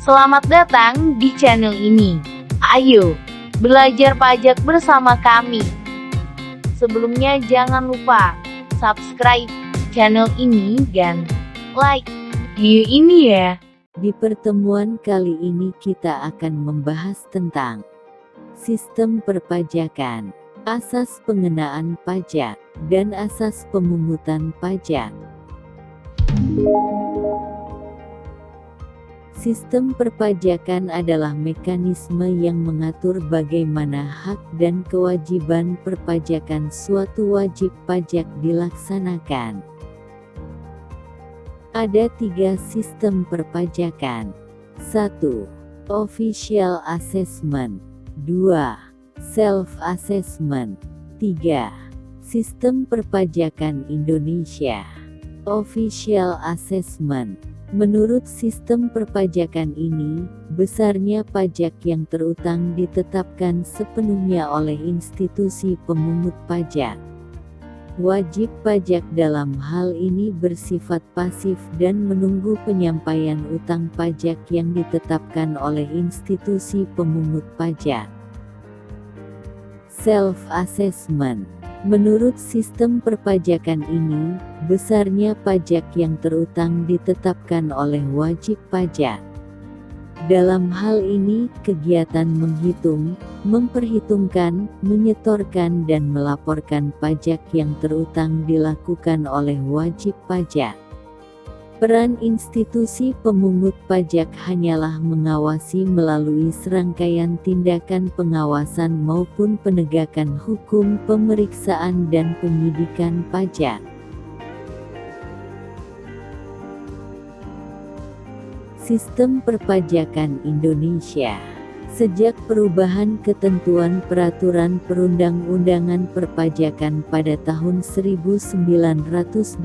Selamat datang di channel ini. Ayo, belajar pajak bersama kami. Sebelumnya jangan lupa subscribe channel ini dan like video ini ya. Di pertemuan kali ini kita akan membahas tentang sistem perpajakan, asas pengenaan pajak, dan asas pemungutan pajak. Sistem perpajakan adalah mekanisme yang mengatur bagaimana hak dan kewajiban perpajakan suatu wajib pajak dilaksanakan. Ada 3 sistem perpajakan. 1. Official Assessment. 2. Self-Assessment. 3. Sistem perpajakan Indonesia. Official Assessment. Menurut sistem perpajakan ini, besarnya pajak yang terutang ditetapkan sepenuhnya oleh institusi pemungut pajak. Wajib pajak dalam hal ini bersifat pasif dan menunggu penyampaian utang pajak yang ditetapkan oleh institusi pemungut pajak. Self-assessment. Menurut sistem perpajakan ini, besarnya pajak yang terutang ditetapkan oleh wajib pajak. Dalam hal ini, kegiatan menghitung, memperhitungkan, menyetorkan dan melaporkan pajak yang terutang dilakukan oleh wajib pajak. Peran institusi pemungut pajak hanyalah mengawasi melalui serangkaian tindakan pengawasan maupun penegakan hukum, pemeriksaan dan penyidikan pajak. Sistem perpajakan Indonesia. Sejak perubahan ketentuan peraturan perundang-undangan perpajakan pada tahun 1983,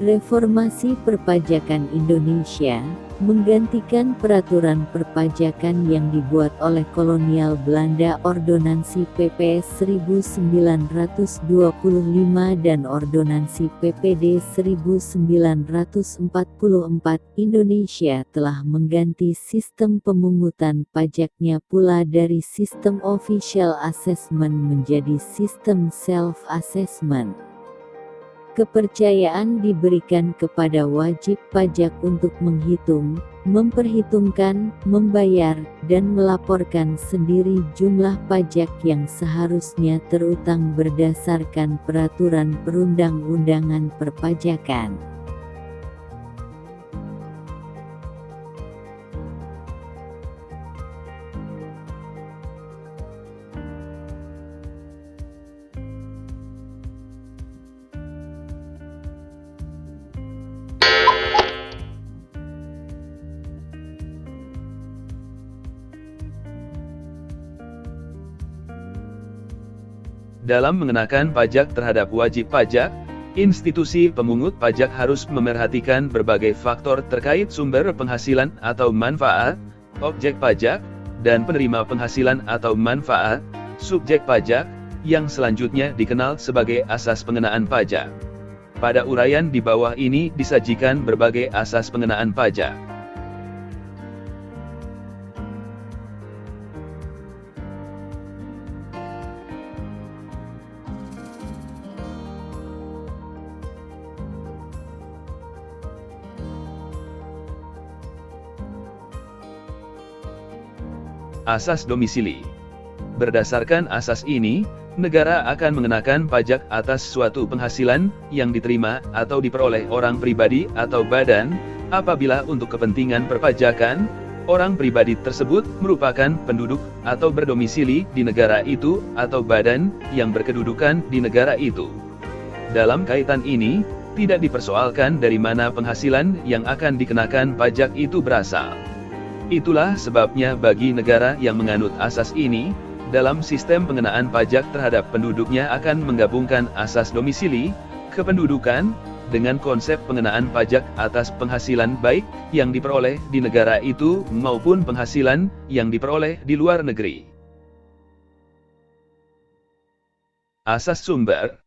reformasi perpajakan Indonesia menggantikan peraturan perpajakan yang dibuat oleh kolonial Belanda, Ordonansi PPS 1925 dan Ordonansi PPD 1944. Indonesia telah mengganti sistem pemungutan pajaknya pula dari sistem official assessment menjadi sistem self-assessment. Kepercayaan diberikan kepada wajib pajak untuk menghitung, memperhitungkan, membayar, dan melaporkan sendiri jumlah pajak yang seharusnya terutang berdasarkan peraturan perundang-undangan perpajakan. Dalam mengenakan pajak terhadap wajib pajak, institusi pemungut pajak harus memerhatikan berbagai faktor terkait sumber penghasilan atau manfaat, objek pajak, dan penerima penghasilan atau manfaat, subjek pajak, yang selanjutnya dikenal sebagai asas pengenaan pajak. Pada uraian di bawah ini disajikan berbagai asas pengenaan pajak. Asas domisili. Berdasarkan asas ini, negara akan mengenakan pajak atas suatu penghasilan yang diterima atau diperoleh orang pribadi atau badan, apabila untuk kepentingan perpajakan, orang pribadi tersebut merupakan penduduk atau berdomisili di negara itu atau badan yang berkedudukan di negara itu. Dalam kaitan ini, tidak dipersoalkan dari mana penghasilan yang akan dikenakan pajak itu berasal. Itulah sebabnya bagi negara yang menganut asas ini, dalam sistem pengenaan pajak terhadap penduduknya akan menggabungkan asas domisili, kependudukan, dengan konsep pengenaan pajak atas penghasilan baik yang diperoleh di negara itu maupun penghasilan yang diperoleh di luar negeri. Asas sumber.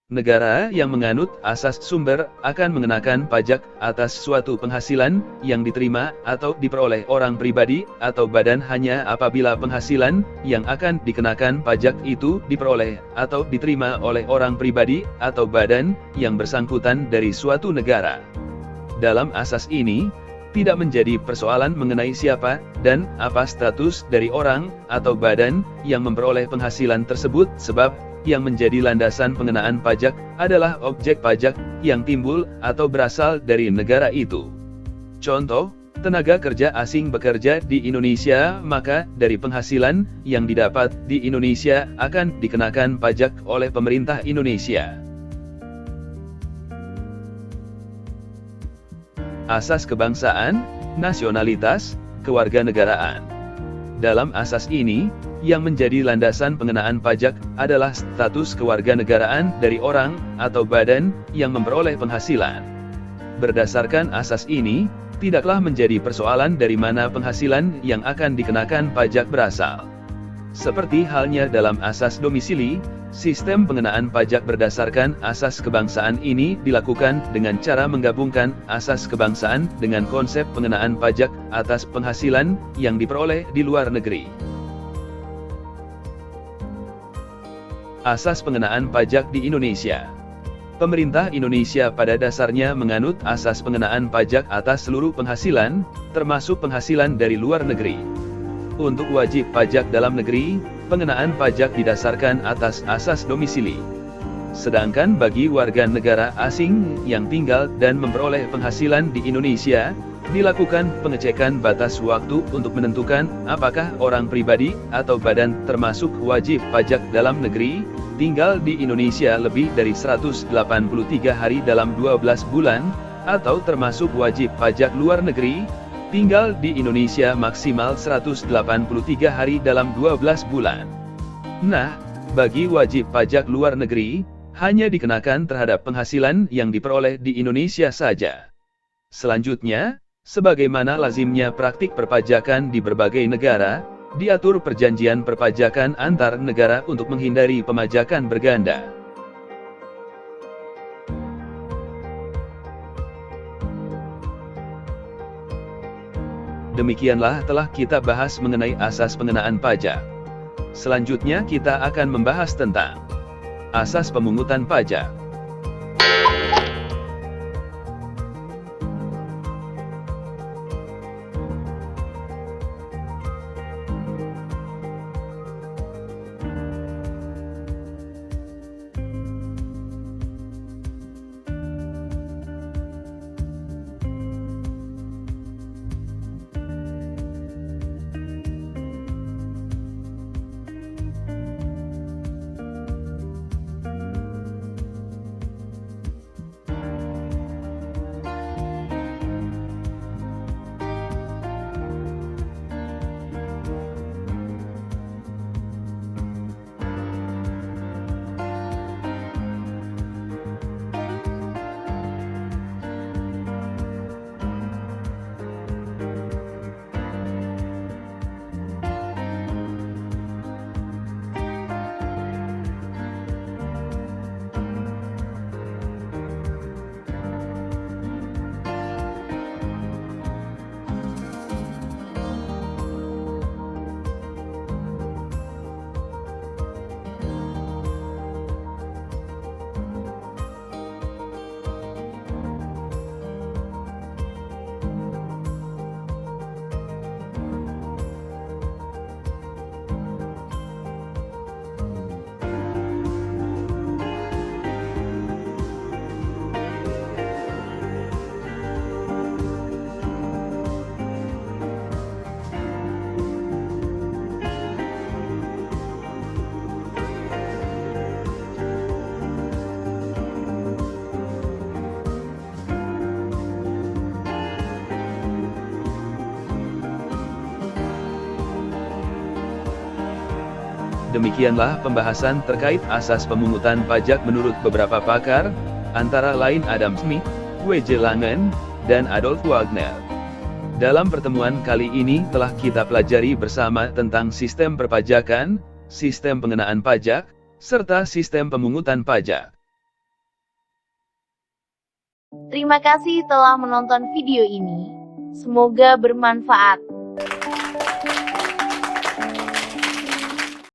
Negara yang menganut asas sumber akan mengenakan pajak atas suatu penghasilan yang diterima atau diperoleh orang pribadi atau badan hanya apabila penghasilan yang akan dikenakan pajak itu diperoleh atau diterima oleh orang pribadi atau badan yang bersangkutan dari suatu negara. Dalam asas ini, tidak menjadi persoalan mengenai siapa dan apa status dari orang atau badan yang memperoleh penghasilan tersebut, sebab yang menjadi landasan pengenaan pajak adalah objek pajak yang timbul atau berasal dari negara itu. Contoh, tenaga kerja asing bekerja di Indonesia, maka dari penghasilan yang didapat di Indonesia akan dikenakan pajak oleh pemerintah Indonesia. Asas kebangsaan, nasionalitas, kewarganegaraan. Dalam asas ini, yang menjadi landasan pengenaan pajak adalah status kewarganegaraan dari orang atau badan yang memperoleh penghasilan. Berdasarkan asas ini, tidaklah menjadi persoalan dari mana penghasilan yang akan dikenakan pajak berasal. Seperti halnya dalam asas domisili, sistem pengenaan pajak berdasarkan asas kebangsaan ini dilakukan dengan cara menggabungkan asas kebangsaan dengan konsep pengenaan pajak atas penghasilan yang diperoleh di luar negeri. Asas pengenaan pajak di Indonesia. Pemerintah Indonesia pada dasarnya menganut asas pengenaan pajak atas seluruh penghasilan, termasuk penghasilan dari luar negeri. Untuk wajib pajak dalam negeri, pengenaan pajak didasarkan atas asas domisili. Sedangkan bagi warga negara asing yang tinggal dan memperoleh penghasilan di Indonesia, dilakukan pengecekan batas waktu untuk menentukan apakah orang pribadi atau badan termasuk wajib pajak dalam negeri, tinggal di Indonesia lebih dari 183 hari dalam 12 bulan, atau termasuk wajib pajak luar negeri, tinggal di Indonesia maksimal 183 hari dalam 12 bulan. Nah, bagi wajib pajak luar negeri, hanya dikenakan terhadap penghasilan yang diperoleh di Indonesia saja. Selanjutnya, sebagaimana lazimnya praktik perpajakan di berbagai negara, diatur perjanjian perpajakan antar negara untuk menghindari pemajakan berganda. Demikianlah telah kita bahas mengenai asas pengenaan pajak. Selanjutnya kita akan membahas tentang asas pemungutan pajak. Demikianlah pembahasan terkait asas pemungutan pajak menurut beberapa pakar, antara lain Adam Smith, W.J. Langen, dan Adolf Wagner. Dalam pertemuan kali ini telah kita pelajari bersama tentang sistem perpajakan, sistem pengenaan pajak, serta sistem pemungutan pajak. Terima kasih telah menonton video ini. Semoga bermanfaat.